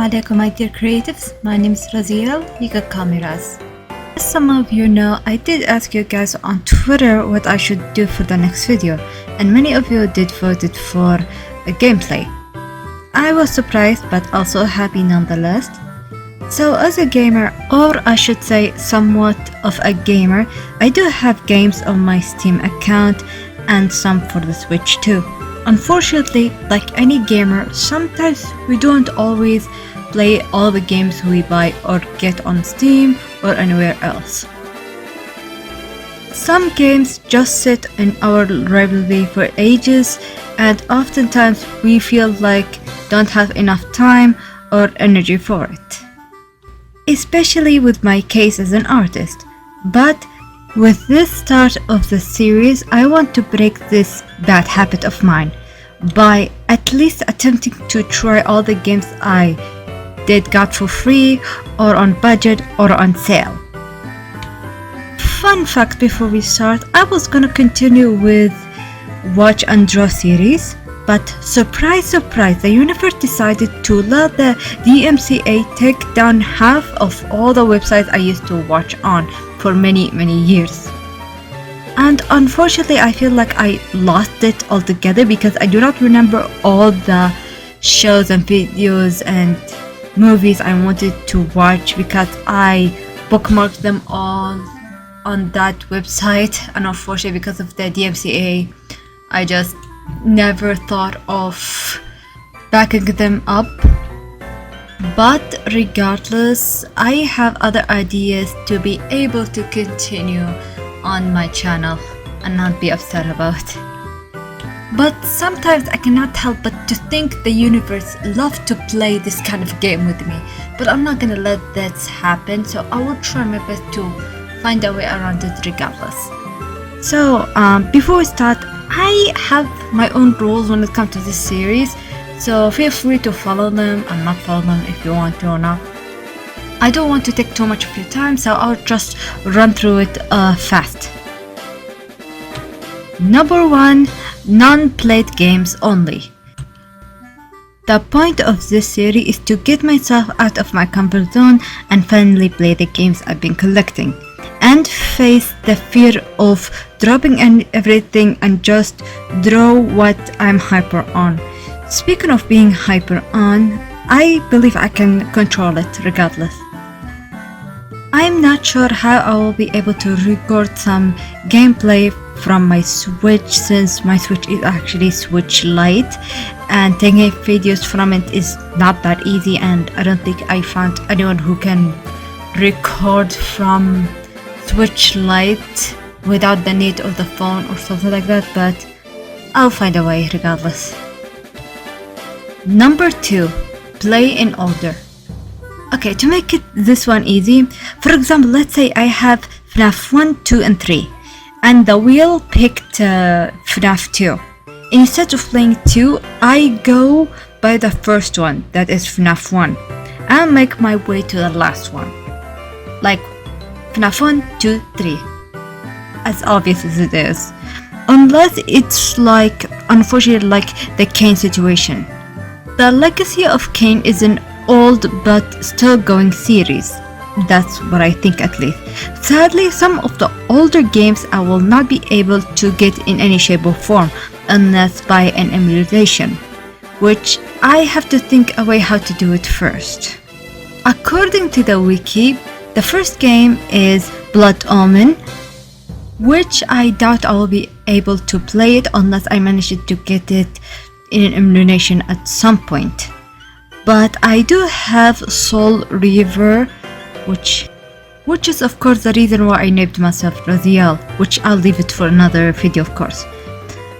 alaikum, my dear creatives. My name is Raziel. You can call me Raz. As some of you know, I did ask you guys on Twitter what I should do for the next video, and many of you did voted for a gameplay. I was surprised but also happy nonetheless. So as a gamer, or I should say somewhat of a gamer, I do have games on my Steam account and some for the Switch too. Unfortunately, like any gamer, sometimes we don't always play all the games we buy or get on Steam or anywhere else. Some games just sit in our library for ages, and oftentimes we feel like don't have enough time or energy for it. Especially with my case as an artist. But with this start of the series, I want to break this bad habit of mine by at least attempting to try all the games I got for free or on budget or on sale. Fun fact before we start, I was gonna continue with Watch and Draw series, but surprise surprise, the universe decided to let the DMCA take down half of all the websites I used to watch on for many years. And unfortunately, I feel like I lost it altogether because I do not remember all the shows and videos and movies I wanted to watch because I bookmarked them all on that website, and unfortunately because of the DMCA, I just never thought of backing them up. But regardless, I have other ideas to be able to continue on my channel and not be upset about. But sometimes I cannot help but to think the universe loves to play this kind of game with me, but I'm not gonna let that happen, so I will try my best to find a way around it regardless. So before we start, I have my own rules when it comes to this series, so feel free to follow them and not follow them if you want to or not. I don't want to take too much of your time, so I'll just run through it fast. Number 1, non-played games only. The point of this series is to get myself out of my comfort zone and finally play the games I've been collecting, and face the fear of dropping everything and just draw what I'm hyper on. Speaking of being hyper on, I believe I can control it regardless. I'm not sure how I will be able to record some gameplay from my Switch, since my Switch is actually Switch Lite, and taking videos from it is not that easy, and I don't think I found anyone who can record from Switch Lite without the need of the phone or something like that, but I'll find a way regardless. Number 2, play in order. Okay, to make this one easy, for example, let's say I have FNAF 1, 2 and 3, and the wheel picked FNAF 2. Instead of playing 2, I go by the first one, that is FNAF 1, and make my way to the last one. Like FNAF 1, 2, 3. As obvious as it is. Unless it's like, unfortunately, like the Kane situation. The legacy of Kane is an old but still going series. That's what I think, at least. Sadly, some of the older games I will not be able to get in any shape or form unless by an emulation, which I have to think a way how to do it first. According to the wiki, the first game is Blood Omen, which I doubt I will be able to play it unless I manage to get it in an emulation at some point. But I do have Soul Reaver, which is of course the reason why I named myself Raziel, which I'll leave it for another video of course.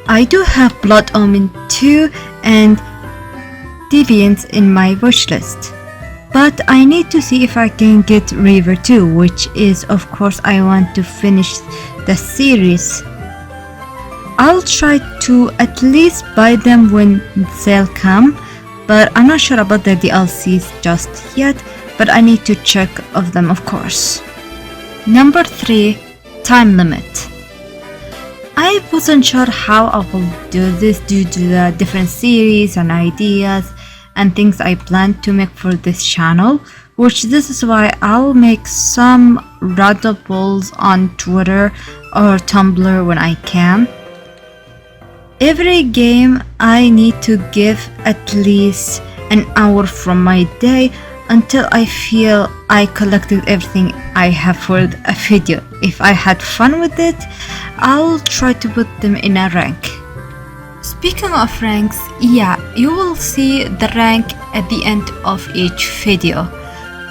I do have Blood Omen 2 and Deviants in my wishlist, but I need to see if I can get Reaver 2, which is of course I want to finish the series. I'll try to at least buy them when sale come, but I'm not sure about the DLCs just yet, but I need to check of them of course. Number 3, time limit. I wasn't sure how I will do this due to the different series and ideas and things I plan to make for this channel, which this is why I'll make some random polls on Twitter or Tumblr when I can. Every game I need to give at least an hour from my day until I feel I collected everything I have for a video. If I had fun with it, I'll try to put them in a rank. Speaking of ranks, yeah, you will see the rank at the end of each video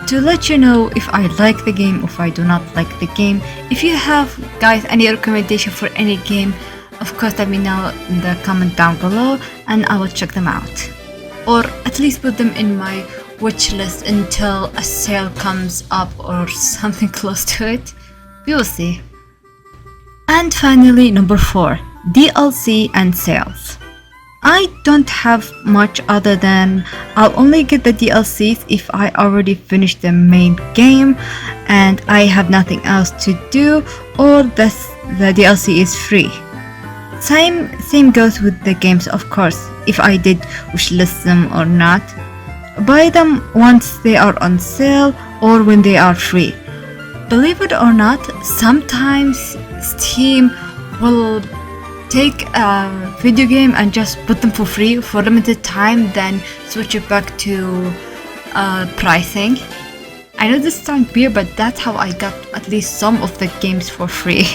to let you know if I like the game, if I do not like the game. If you have, guys, any recommendation for any game, of course let me know in the comment down below and I will check them out, or at least put them in my wish list until a sale comes up or something close to it. We will see. And finally, number 4, DLC and sales. I don't have much other than I'll only get the DLCs if I already finished the main game and I have nothing else to do, or the DLC is free. Same goes with the games, of course, if I did wishlist them or not. Buy them once they are on sale or when they are free. Believe it or not, sometimes Steam will take a video game and just put them for free for limited time, then switch it back to pricing. I know this sounds weird, but that's how I got at least some of the games for free.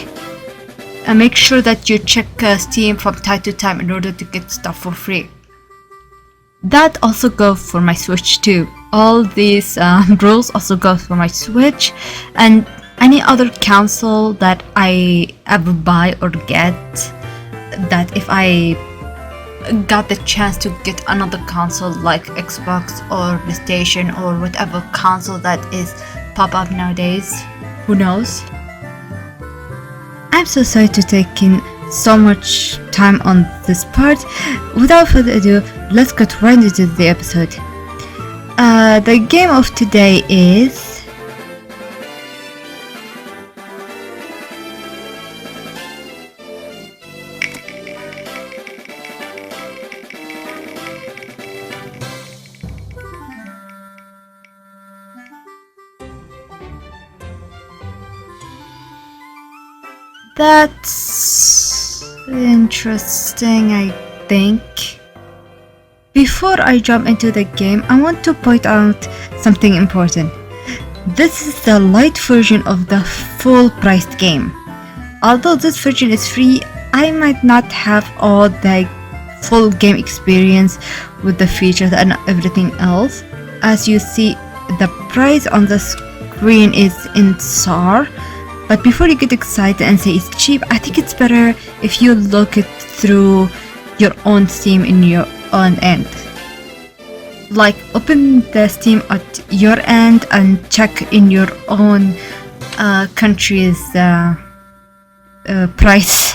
And make sure that you check Steam from time to time in order to get stuff for free. That also goes for my Switch too. All these rules also go for my Switch and any other console that I ever buy or get. That if I got the chance to get another console like Xbox or PlayStation or whatever console that is pop up nowadays, who knows? I'm so sorry to take in so much time on this part. Without further ado, let's get right into the episode. The game of today is That's interesting, I think. Before I jump into the game, I want to point out something important. This is the light version of the full priced game. Although this version is free, I might not have all the full game experience with the features and everything else. As you see, the price on the screen is in SAR. But before you get excited and say it's cheap, I think it's better if you look it through your own Steam in your own end. Like, open the Steam at your end and check in your own country's price.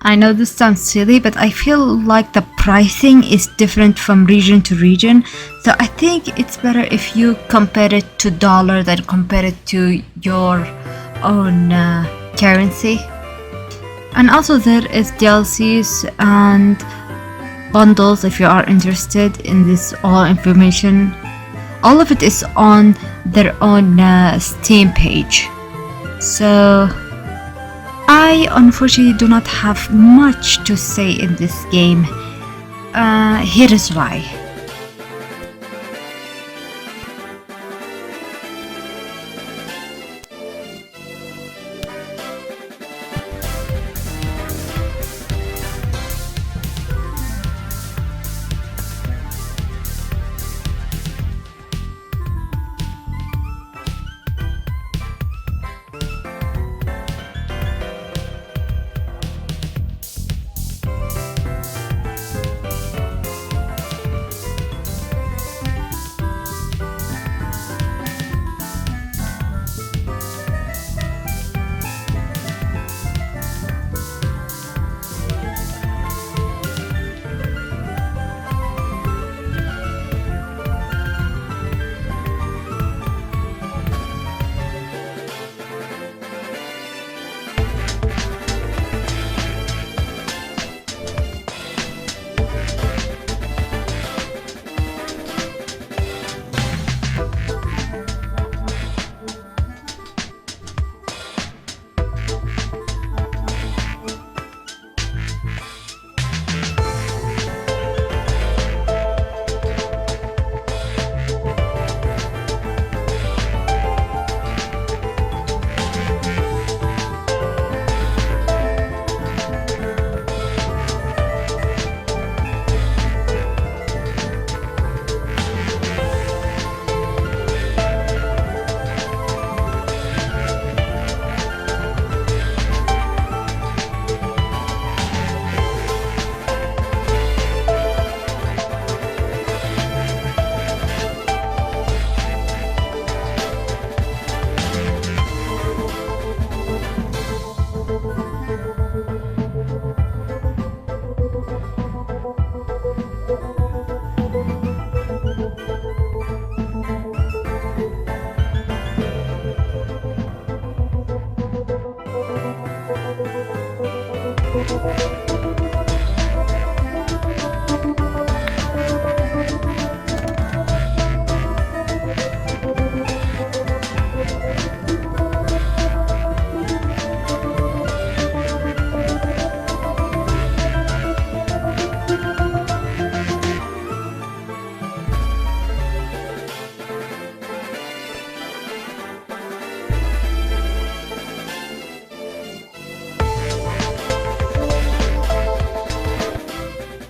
I know this sounds silly, but I feel like the pricing is different from region to region. So I think it's better if you compare it to dollar than compare it to your own currency. And also there is DLCs and bundles if you are interested in this all information. All of it is on their own Steam page. So I unfortunately do not have much to say in this game. Here is why.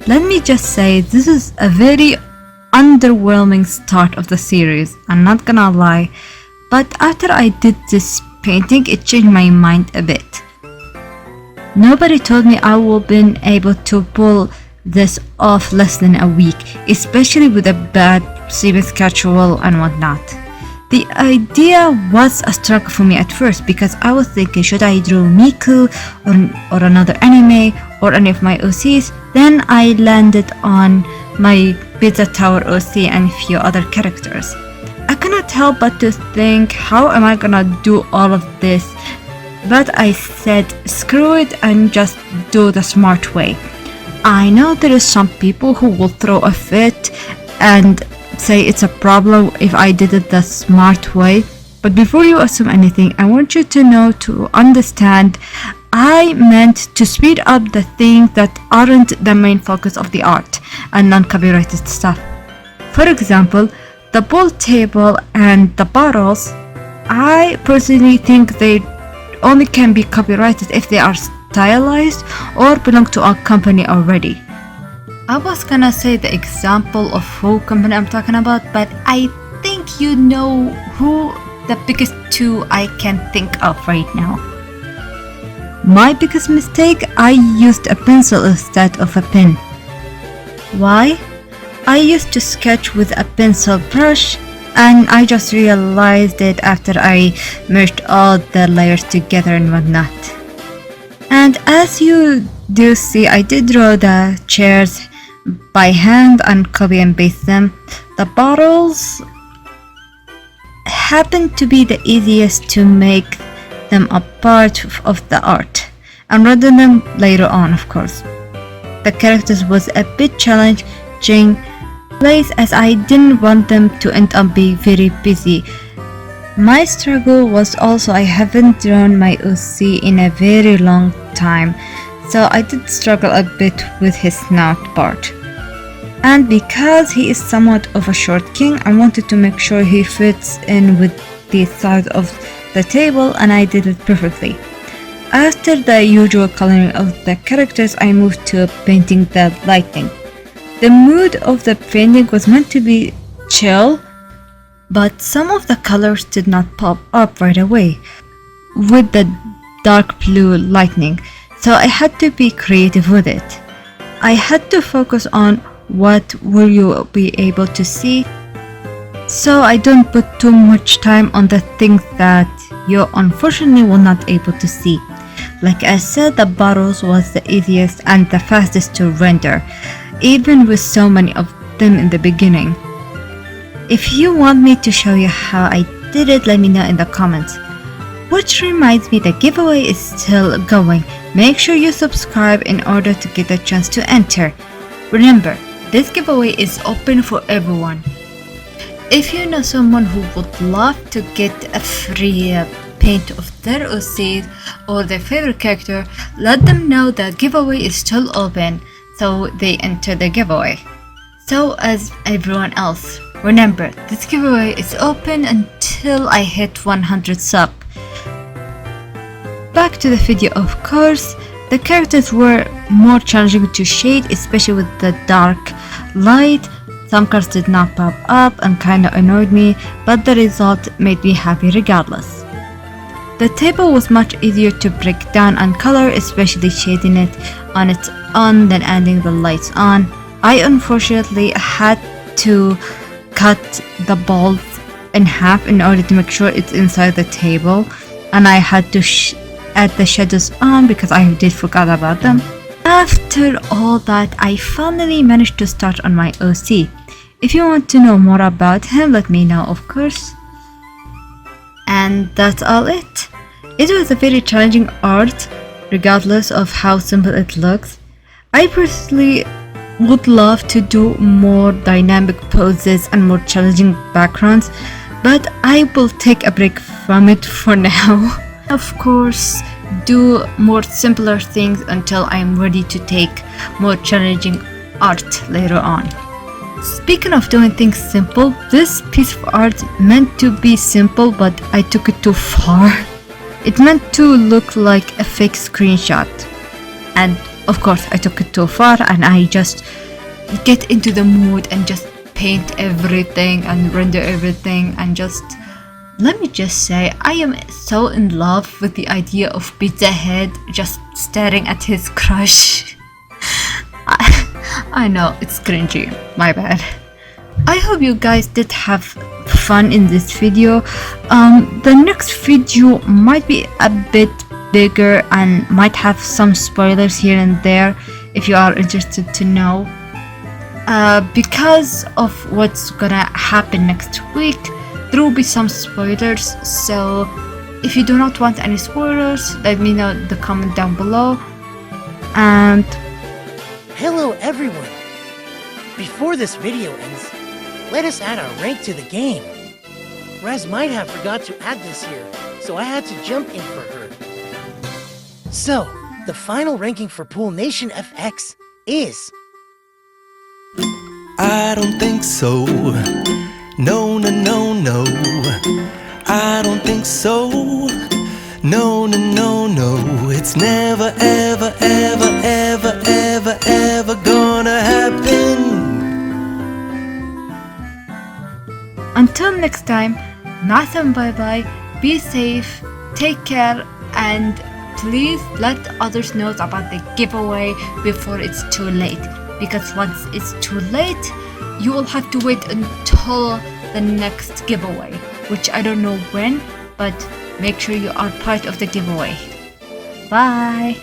let me just say this is a very underwhelming start of the series, I'm not gonna lie, but after I did this painting it changed my mind a bit. Nobody told me I would been able to pull this off less than a week, especially with a bad sleeping schedule and whatnot. The idea was a struggle for me at first because I was thinking, should I draw Miku or another anime or any of my OCs? Then I landed on my Pizza Tower OC and a few other characters. I cannot help but to think, how am I gonna do all of this? But I said, screw it and just do the smart way. I know there is some people who will throw a fit and say it's a problem if I did it the smart way, but before you assume anything, I want you to understand I meant to speed up the things that aren't the main focus of the art and non-copyrighted stuff. For example, the pool table and the bottles, I personally think they only can be copyrighted if they are stylized or belong to a company already. I was gonna say the example of who company I'm talking about, but I think you know who the biggest two I can think of right now. My biggest mistake, I used a pencil instead of a pen. Why? I used to sketch with a pencil brush and I just realized it after I merged all the layers together and whatnot. And as you do see, I did draw the chairs by hand and copy and paste them. The bottles happened to be the easiest to make them a part of the art and render them later on, of course. The characters was a bit challenging place as I didn't want them to end up being very busy. My struggle was also I haven't drawn my OC in a very long time, so I did struggle a bit with his snout part. And because he is somewhat of a short king, I wanted to make sure he fits in with the size of the table, and I did it perfectly. After the usual coloring of the characters, I moved to painting the lighting. The mood of the painting was meant to be chill, but some of the colors did not pop up right away with the dark blue lightning, so I had to be creative with it. I had to focus on what will you be able to see, so I don't put too much time on the things that you unfortunately will not able to see. Like I said, the bottles was the easiest and the fastest to render, even with so many of them in the beginning. If you want me to show you how I did it, let me know in the comments. Which reminds me, the giveaway is still going. Make sure you subscribe in order to get a chance to enter. Remember, this giveaway is open for everyone. If you know someone who would love to get a free paint of their OC or their favorite character, let them know the giveaway is still open, so they enter the giveaway. So as everyone else, remember, this giveaway is open until I hit 100 subs. Back to the video, of course. The characters were more challenging to shade, especially with the dark light. Some cards did not pop up and kinda annoyed me, but the result made me happy regardless. The table was much easier to break down and color, especially shading it on its own than adding the lights on. I unfortunately had to cut the balls in half in order to make sure it's inside the table, and I had to add the shadows on because I did forget about them. After all that, I finally managed to start on my OC. If you want to know more about him, let me know, of course. And that's all it. It was a very challenging art, regardless of how simple it looks. I personally would love to do more dynamic poses and more challenging backgrounds, but I will take a break from it for now. Of course, do more simpler things until I am ready to take more challenging art later on. Speaking of doing things simple, this piece of art meant to be simple, but I took it too far. It meant to look like a fake screenshot. And of course I took it too far, and I just get into the mood and just paint everything and render everything, and just, let me just say, I am so in love with the idea of Pizza Head just staring at his crush. I know, it's cringy, my bad. I hope you guys did have fun in this video. The next video might be a bit bigger and might have some spoilers here and there if you are interested to know. Because of what's gonna happen next week, there will be some spoilers, so if you do not want any spoilers, let me know in the comment down below. And hello everyone! Before this video ends, let us add our rank to the game. Raz might have forgot to add this here, so I had to jump in for her. So, the final ranking for Pool Nation FX is... I don't think so. No, no, no, no. I don't think so. No, no, no, no. It's never, ever, ever, ever, ever, ever gonna happen. until next time, Nathan, bye bye, be safe, take care, and please let others know about the giveaway before it's too late, because once it's too late, you will have to wait until the next giveaway, which I don't know when, but make sure you are part of the giveaway. Bye!